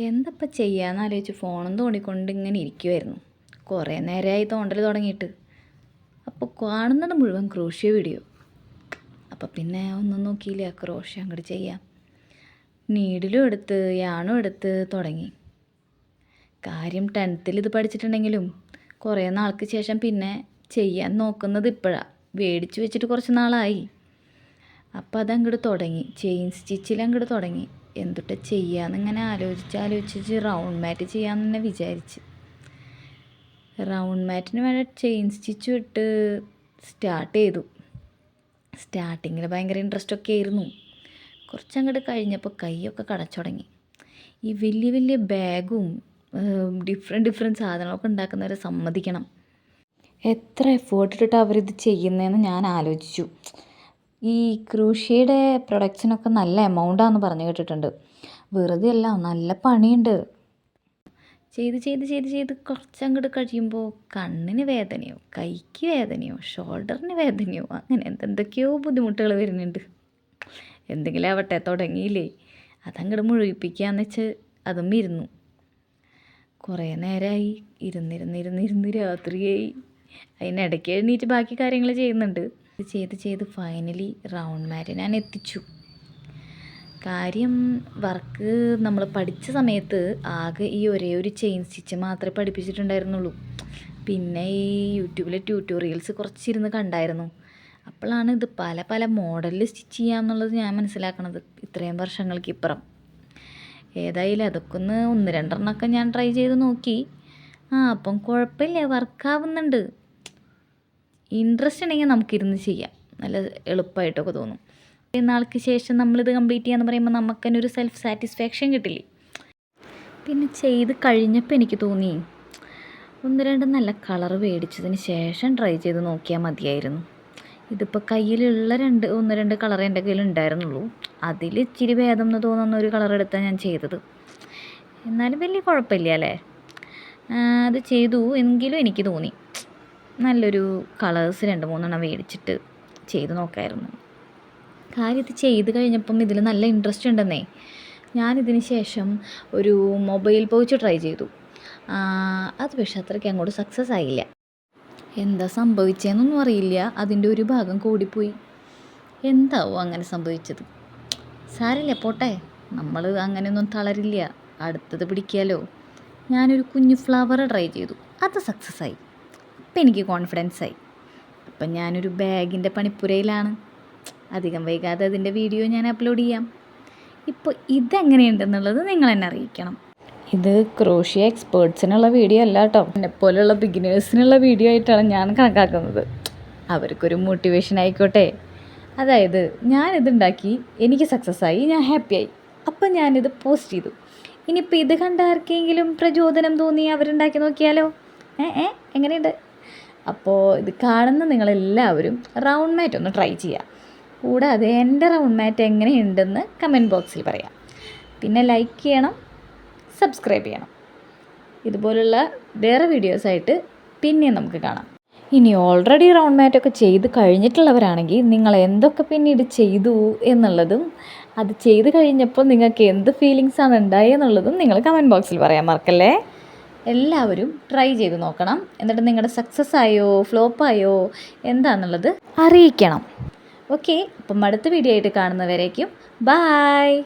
എന്തപ്പം ചെയ്യാന്ന് ആലോചിച്ച് ഫോണും തോണ്ടിക്കൊണ്ട് ഇങ്ങനെ ഇരിക്കുമായിരുന്നു. കുറേ നേരമായി തോണ്ടൽ തുടങ്ങിയിട്ട്. അപ്പോൾ കാണുന്നത് മുഴുവൻ ക്രോഷ്യ വീഡിയോ. അപ്പം പിന്നെ ഒന്നും നോക്കിയില്ല, ക്രോഷ്യ അങ്ങോട്ട് ചെയ്യാം. നീഡിലും എടുത്ത് യാണും എടുത്ത് തുടങ്ങി. കാര്യം 10th ഇത് പഠിച്ചിട്ടുണ്ടെങ്കിലും കുറേ നാൾക്ക് ശേഷം പിന്നെ ചെയ്യാൻ നോക്കുന്നത് ഇപ്പോഴാണ്. മേടിച്ച് വെച്ചിട്ട് കുറച്ച് നാളായി. അപ്പോൾ അതങ്ങോട്ട് തുടങ്ങി, ചെയിൻ സ്റ്റിച്ചിൽ അങ്ങോട്ട് തുടങ്ങി. എന്തുട്ട് ചെയ്യാമെന്നിങ്ങനെ ആലോചിച്ച് റൗണ്ട് മാറ്റ് ചെയ്യാമെന്ന് തന്നെ വിചാരിച്ച്. റൗണ്ട് മാറ്റിന് വേണ്ട ചെയിൻ സ്റ്റിച്ച് ഇട്ട് സ്റ്റാർട്ട് ചെയ്തു. സ്റ്റാർട്ടിങ്ങിൽ ഭയങ്കര ഇൻട്രസ്റ്റൊക്കെ ആയിരുന്നു. കുറച്ചങ്ങോട്ട് കഴിഞ്ഞപ്പോൾ കൈയൊക്കെ കടച്ചു തുടങ്ങി. ഈ വലിയ വലിയ ബാഗും ഡിഫറെൻറ്റ് സാധനങ്ങളൊക്കെ ഉണ്ടാക്കുന്നവരെ സമ്മതിക്കണം. എത്ര എഫേർട്ട് ഇട്ടിട്ട് അവരിത് ചെയ്യുന്നതെന്ന് ഞാൻ ആലോചിച്ചു. ഈ ക്രൂഷ്യയുടെ പ്രൊഡക്ട്സിനൊക്കെ നല്ല എമൗണ്ടാണെന്ന് പറഞ്ഞു കേട്ടിട്ടുണ്ട്. വെറുതെ അല്ല, നല്ല പണിയുണ്ട്. ചെയ്ത് കുറച്ചങ്ങോട്ട് കഴിയുമ്പോൾ കണ്ണിന് വേദനയോ കൈക്ക് വേദനയോ ഷോൾഡറിന് വേദനയോ അങ്ങനെ എന്തൊക്കെയോ ബുദ്ധിമുട്ടുകൾ വരുന്നുണ്ട്. എന്തെങ്കിലും ആവട്ടെ, തുടങ്ങിയില്ലേ, അതങ്ങോട്ട് മുഴുവിപ്പിക്കാന്ന് വെച്ച് അതും ഇരുന്നു. കുറേ നേരമായി ഇരുന്നിരുന്ന് രാത്രിയായി. അതിനിടയ്ക്ക് എഴുന്നേറ്റ് ബാക്കി കാര്യങ്ങൾ ചെയ്യുന്നുണ്ട്. ചെയ്ത് ഫൈനലി റൗണ്ട് മാറ്റ് ഞാൻ എത്തിച്ചു. കാര്യം വർക്ക് നമ്മൾ പഠിച്ച സമയത്ത് ആകെ ഈ ഒരേ ഒരു ചെയിൻ സ്റ്റിച്ച് മാത്രമേ പഠിപ്പിച്ചിട്ടുണ്ടായിരുന്നുള്ളൂ. പിന്നെ ഈ യൂട്യൂബിലെ ട്യൂട്ടോറിയൽസ് കുറച്ചിരുന്ന് കണ്ടായിരുന്നു. അപ്പോഴാണ് ഇത് പല മോഡലിൽ സ്റ്റിച്ച് ചെയ്യാമെന്നുള്ളത് ഞാൻ മനസ്സിലാക്കണത്, ഇത്രയും വർഷങ്ങൾക്ക് ഇപ്പുറം. ഏതായാലും അതൊക്കെ ഒന്ന് രണ്ടെണ്ണമൊക്കെ ഞാൻ ട്രൈ ചെയ്ത് നോക്കി. അപ്പം കുഴപ്പമില്ല, വർക്കാവുന്നുണ്ട്. ഇൻട്രസ്റ്റ് ഉണ്ടെങ്കിൽ നമുക്കിരുന്ന് ചെയ്യാം, നല്ല എളുപ്പമായിട്ടൊക്കെ തോന്നും. നാൾക്ക് ശേഷം നമ്മളിത് കംപ്ലീറ്റ് ചെയ്യാന്ന് പറയുമ്പോൾ നമുക്ക് തന്നെ ഒരു സെൽഫ് സാറ്റിസ്ഫാക്ഷൻ കിട്ടില്ലേ. പിന്നെ ചെയ്ത് കഴിഞ്ഞപ്പോൾ എനിക്ക് തോന്നി ഒന്ന് രണ്ട് നല്ല കളർ മേടിച്ചതിന് ശേഷം ട്രൈ ചെയ്ത് നോക്കിയാൽ മതിയായിരുന്നു. ഇതിപ്പോൾ കയ്യിലുള്ള ഒന്ന് രണ്ട് കളർ എൻ്റെ കയ്യിൽ ഉണ്ടായിരുന്നുള്ളൂ. അതിൽ ഇച്ചിരി ഭേദം എന്ന് തോന്നുന്ന ഒരു കളർ എടുത്താണ് ഞാൻ ചെയ്തത്. എന്നാലും വലിയ കുഴപ്പമില്ല അല്ലേ. അത് ചെയ്തു എങ്കിലും എനിക്ക് തോന്നി നല്ലൊരു കളേഴ്സ് 2-3 മേടിച്ചിട്ട് ചെയ്ത് നോക്കാമായിരുന്നു. കാര്യം ഇത് ചെയ്ത് കഴിഞ്ഞപ്പം ഇതിൽ നല്ല ഇൻട്രസ്റ്റ് ഉണ്ടെന്നേ. ഞാനിതിന് ശേഷം ഒരു മൊബൈൽ പൗച്ച് ട്രൈ ചെയ്തു. അത് പക്ഷേ അത്രയ്ക്ക് അങ്ങോട്ട് സക്സസ് ആയില്ല. എന്താ സംഭവിച്ചതെന്നൊന്നും അറിയില്ല, അതിൻ്റെ ഒരു ഭാഗം കൂടിപ്പോയി. എന്താവും അങ്ങനെ സംഭവിച്ചത്? സാരില്ല, പോട്ടെ, നമ്മൾ അങ്ങനെയൊന്നും തളരില്ല, അടുത്തത് പിടിക്കാമല്ലോ. ഞാനൊരു കുഞ്ഞു ഫ്ലവർ ട്രൈ ചെയ്തു, അത് സക്സസ് ആയി. അപ്പം എനിക്ക് കോൺഫിഡൻസ് ആയി. അപ്പം ഞാനൊരു ബാഗിൻ്റെ പണിപ്പുരയിലാണ്. അധികം വൈകാതെ അതിൻ്റെ വീഡിയോ ഞാൻ അപ്ലോഡ് ചെയ്യാം. ഇപ്പോൾ ഇതെങ്ങനെയുണ്ടെന്നുള്ളത് നിങ്ങൾ എന്നെ അറിയിക്കണം. ഇത് ക്രോഷ്യ എക്സ്പേർട്സിനുള്ള വീഡിയോ അല്ല കേട്ടോ, എന്നെപ്പോലെയുള്ള ബിഗിനേഴ്സിനുള്ള വീഡിയോ ആയിട്ടാണ് ഞാൻ കണക്കാക്കുന്നത്. അവർക്കൊരു മോട്ടിവേഷൻ ആയിക്കോട്ടെ. അതായത് ഞാനിതുണ്ടാക്കി, എനിക്ക് സക്സസ് ആയി, ഞാൻ ഹാപ്പിയായി. അപ്പം ഞാനിത് പോസ്റ്റ് ചെയ്തു. ഇനിയിപ്പോൾ ഇത് കണ്ട ആർക്കെങ്കിലും പ്രചോദനം തോന്നി അവരുണ്ടാക്കി നോക്കിയാലോ? എങ്ങനെയുണ്ട്? അപ്പോൾ ഇത് കാണുന്ന നിങ്ങളെല്ലാവരും റൗണ്ട് മാറ്റ് ഒന്ന് ട്രൈ ചെയ്യുക. കൂടാതെ എൻ്റെ റൗണ്ട് മാറ്റ് എങ്ങനെയുണ്ടെന്ന് കമൻറ്റ് ബോക്സിൽ പറയാം. പിന്നെ ലൈക്ക് ചെയ്യണം, സബ്സ്ക്രൈബ് ചെയ്യണം. ഇതുപോലുള്ള വേറെ വീഡിയോസായിട്ട് പിന്നെ നമുക്ക് കാണാം. ഇനി ഓൾറെഡി റൗണ്ട് മാറ്റൊക്കെ ചെയ്ത് കഴിഞ്ഞിട്ടുള്ളവരാണെങ്കിൽ നിങ്ങൾ എന്തൊക്കെ പിന്നീട് ചെയ്തു എന്നുള്ളതും അത് ചെയ്ത് കഴിഞ്ഞപ്പോൾ നിങ്ങൾക്ക് എന്ത് ഫീലിങ്സാണ് ഉണ്ടായെന്നുള്ളതും നിങ്ങൾ കമൻറ്റ് ബോക്സിൽ പറയാൻ മറക്കല്ലേ. എല്ലാവരും ട്രൈ ചെയ്ത് നോക്കണം. എന്നിട്ട് നിങ്ങളുടെ സക്സസ് ആയോ ഫ്ലോപ്പായോ എന്താണെന്നുള്ളത് അറിയിക്കണം. ഓക്കെ, അപ്പം അടുത്ത വീഡിയോ ആയിട്ട് കാണുന്നവരേക്കും ബായ്.